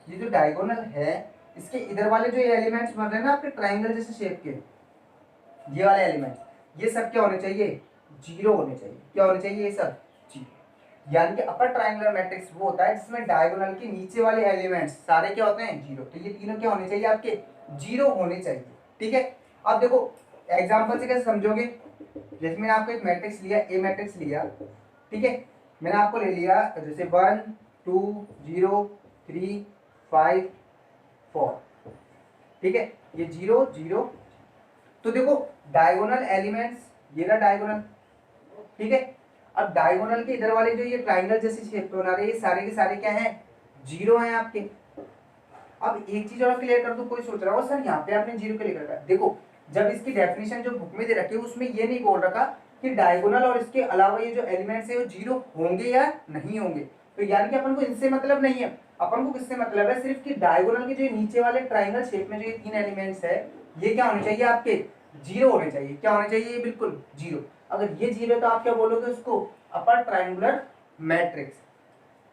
ये जो डायगोनल है, इसके इधर वाले जो ये एलिमेंट्स बन रहे हैं ना आपके ट्राइंगल जैसे शेप के, ये वाले एलिमेंट्स, ये सब क्या होने चाहिए, जीरो होने चाहिए। क्या होने चाहिए, ये सब जीरो। यानी कि अपर ट्राइंगुलर मैट्रिक्स वो होता है जिसमें डायगोनल के नीचे वाले एलिमेंट्स सारे क्या होते हैं, जीरो। तो ये तीनों क्या होने चाहिए, आपके जीरो होने चाहिए, ठीक है। अब देखो एग्जाम्पल से कैसे समझोगे, जैसे मैंने आपको एक मैट्रिक्स लिया, ए मैट्रिक्स लिया, ठीक है। मैंने आपको ले लिया जैसे 1 2 0 3 5 4, ठीक है, ये 0 0। तो देखो डायगोनल एलिमेंट्स, ये रहा डायगोनल, ठीक है। अब डायगोनल के इधर वाले जो ये ट्राइंगल जैसी शेप बना रहे हैं, ये सारे के सारे क्या हैं, जीरो हैं आपके। अब एक चीज और क्लियर कर दूं, कोई सोच रहा हो सर यहाँ पे आपने जीरो क्लियर कर रखा है। देखो जब इसकी डेफिनेशन जो बुक में दे रखी है, उसमें ये नहीं बोल रखा कि डायगोनल और इसके अलावा ये जो एलिमेंट्स है वो जीरो होंगे या नहीं होंगे। तो यानी कि अपन को इनसे मतलब नहीं है, अपन को किससे मतलब है, सिर्फ कि डायगोनल के जो नीचे वाले ट्राइंगल शेप में जो ये तीन एलिमेंट्स है, ये क्या होने चाहिए, आपके जीरो होने चाहिए। क्या होने चाहिए, बिल्कुल जीरो। अगर ये जीरो है तो आप क्या बोलोगे उसको, अपर ट्राइंगुलर मैट्रिक्स।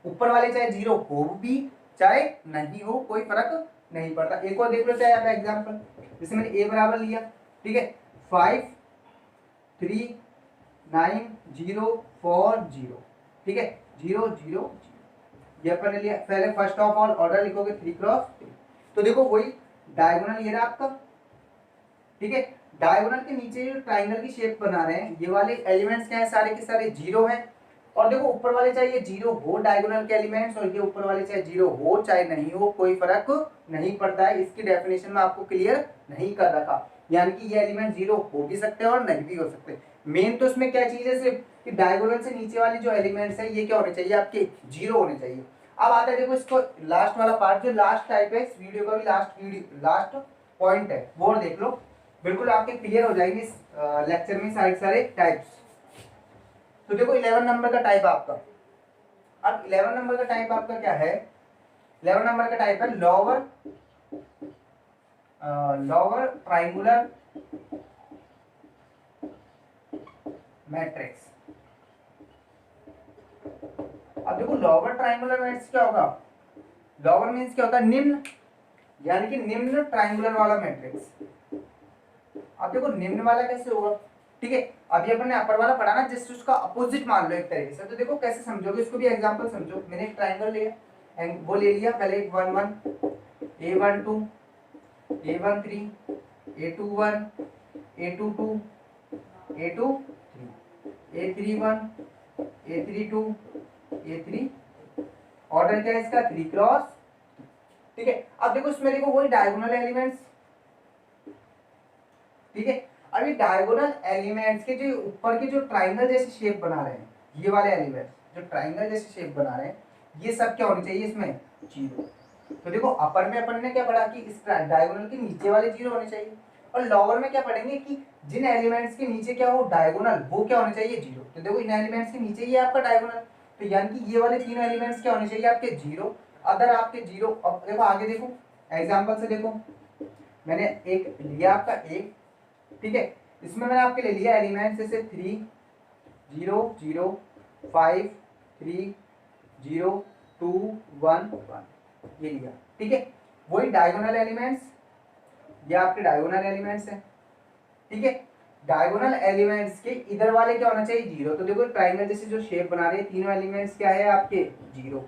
ऊपर वाले चाहे जीरो हो भी चाहे नहीं हो, कोई फर्क नहीं पड़ता। एक और देख लो चाहे आप एग्जाम्पल, जैसे मैंने ए बराबर लिया, ठीक है, 5 3 9 0 4 0, ठीक है, 0 0 ये अपन ने लिया। पहले फर्स्ट ऑफ ऑल ऑर्डर लिखोगे 3 क्रॉस 3। तो देखो वही डायगोनल ये रहा आपका, ठीक है। डायगोनल के नीचे जो ट्राइंगल की शेप बना रहे हैं, ये वाले एलिमेंट्स क्या है, सारे के सारे जीरो हैं। और देखो ऊपर वाले चाहे ये जीरो हो डायगोनल के एलिमेंट्स, और ये ऊपर वाले चाहे जीरो हो चाहे नहीं हो, कोई फर्क नहीं पड़ता है। इसकी डेफिनेशन में आपको क्लियर नहीं कर रखा, यानी कि ये एलिमेंट जीरो हो भी सकते हैं और नहीं भी हो सकते। मेन तो इसमें क्या चीज है सिर्फ कि डायगोनल से नीचे वाले जो एलिमेंट्स है ये क्या होने चाहिए, आपके जीरो होने चाहिए। अब आता है देखो इसको लास्ट वाला पार्ट, जो लास्ट टाइप है इस वीडियो का भी लास्ट पॉइंट है, वो देख लो, बिल्कुल आपके क्लियर हो जाएंगे इस लेक्चर में सारे टाइप्स। तो देखो 11 नंबर का टाइप आपका, अब 11 नंबर का टाइप आपका क्या है, 11 नंबर का टाइप है लोअर ट्राइंगुलर मैट्रिक्स। अब देखो लोअर ट्राइंगुलर मैट्रिक्स क्या होगा, लोअर मींस क्या होता है, निम्न, यानी कि निम्न ट्राइंगुलर वाला मैट्रिक्स। अब देखो निम्न वाला कैसे होगा, ठीक है, अभी अपन ने अपर वाला पढ़ा ना, जस्ट उसका अपोजिट मान लो एक तरीके से। तो देखो कैसे समझोगे इसको भी, एग्जांपल समझो। मैंने एक ट्राइंगल लिया, वो ले लिया पहले, एक 1 1 A1 2 A1 3 A2 1 A2 2 A2 3 A3 1 A3 2 A3, order क्या है इसका 3 क्रॉस, ठीक है। अब देखो इसमें देखो वही डायगोनल एलिमेंट्स, ठीक है। अभी डायगोनल एलिमेंट्स के जो ऊपर के जो ट्राइंगल जैसे शेप बना रहे हैं, ये वाले एलिमेंट्स जो ट्राइंगल जैसे शेप बना रहे हैं, ये सब क्या होने चाहिए इसमें, जीरो। तो देखो अपर में अपन ने क्या पढ़ा कि इस डायगोनल के नीचे वाले जीरो होने चाहिए, और लोअर में क्या पढ़ेंगे कि जिन एलिमेंट्स के नीचे क्या हो डायगोनल, वो क्या होने चाहिए, जीरो। तो देखो इन एलिमेंट्स के नीचे ये आपका डायगोनल, तो यानी कि ये वाले तीनों एलिमेंट्स क्या होने चाहिए आपके, जीरो। अदर आपके जीरो। अब देखो आगे देखो एग्जाम्पल से, देखो मैंने एक लिया आपका एक, ठीक है, इसमें मैंने आपके ले लिया एलिमेंट्स जैसे 3 0 0 5 3 0 2 1 1, ये लिया, ठीक है। वही डायगोनल एलिमेंट्स, ये आपके डायगोनल एलिमेंट्स हैं, ठीक है। डायगोनल एलिमेंट्स के इधर वाले क्या होना चाहिए, जीरो। तो देखो ट्राइंगल जैसे जो शेप बना रहे हैं, तीनों एलिमेंट्स क्या है आपके, जीरो।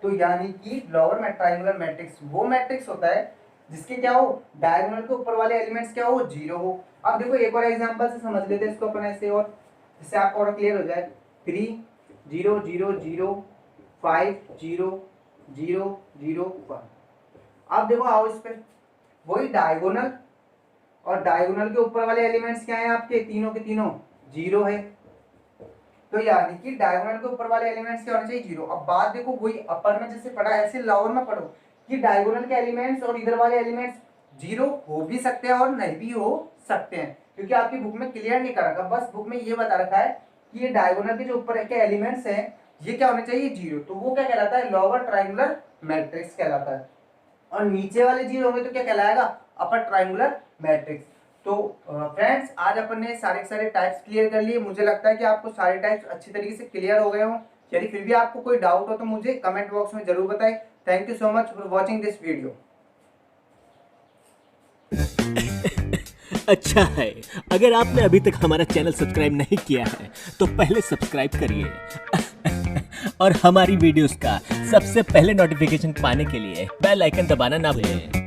तो यानी कि लोअर ट्राइंगुलर मैट्रिक्स वो मैट्रिक्स होता है जिसके क्या हो, डायगोनल के ऊपर वाले एलिमेंट्स क्या हो, जीरो हो। अब देखो एक और एग्जांपल से समझ लेते हैं इसको अपन ऐसे, और जिससे आपको और क्लियर हो जाए। 3 0 0 0 5 0 0 0 1। अब देखो आओ इस पे, वही डायगोनल, और डायगोनल के ऊपर वाले एलिमेंट्स क्या हैं आपके, तीनों के तीनों जीरो है। तो यानी कि डायगोनल के ऊपर वाले एलिमेंट्स क्या होने चाहिए, जीरो। अब बात देखो वही अपर में जैसे पढ़ा ऐसे लोअर में पढ़ो कि डायगोनल के एलिमेंट्स और इधर वाले एलिमेंट्स जीरो हो भी सकते हैं और नहीं भी हो सकते हैं, क्योंकि आपकी बुक में क्लियर नहीं कर रखा, बस बुक में ये बता रखा है कि ये डायगोनल के जो ऊपर के एलिमेंट्स हैं ये क्या होने चाहिए, जीरो। तो वो क्या कहलाता है, लोअर ट्राइंगुलर मैट्रिक्स कहलाता है। और नीचे वाले जीरो होंगे तो क्या कहलाएगा, अपर ट्राइंगुलर मैट्रिक्स। तो फ्रेंड्स आज अपन ने सारे टाइप्स क्लियर कर लिए। मुझे लगता है कि आपको सारे टाइप्स अच्छी तरीके से क्लियर हो गए हों। यदि फिर भी आपको कोई डाउट हो तो मुझे कमेंट बॉक्स में जरूर बताएं। Thank you so much for watching this video. अच्छा है, अगर आपने अभी तक हमारा चैनल सब्सक्राइब नहीं किया है तो पहले सब्सक्राइब करिए और हमारी वीडियोस का सबसे पहले नोटिफिकेशन पाने के लिए बेल आइकन दबाना ना भूलें।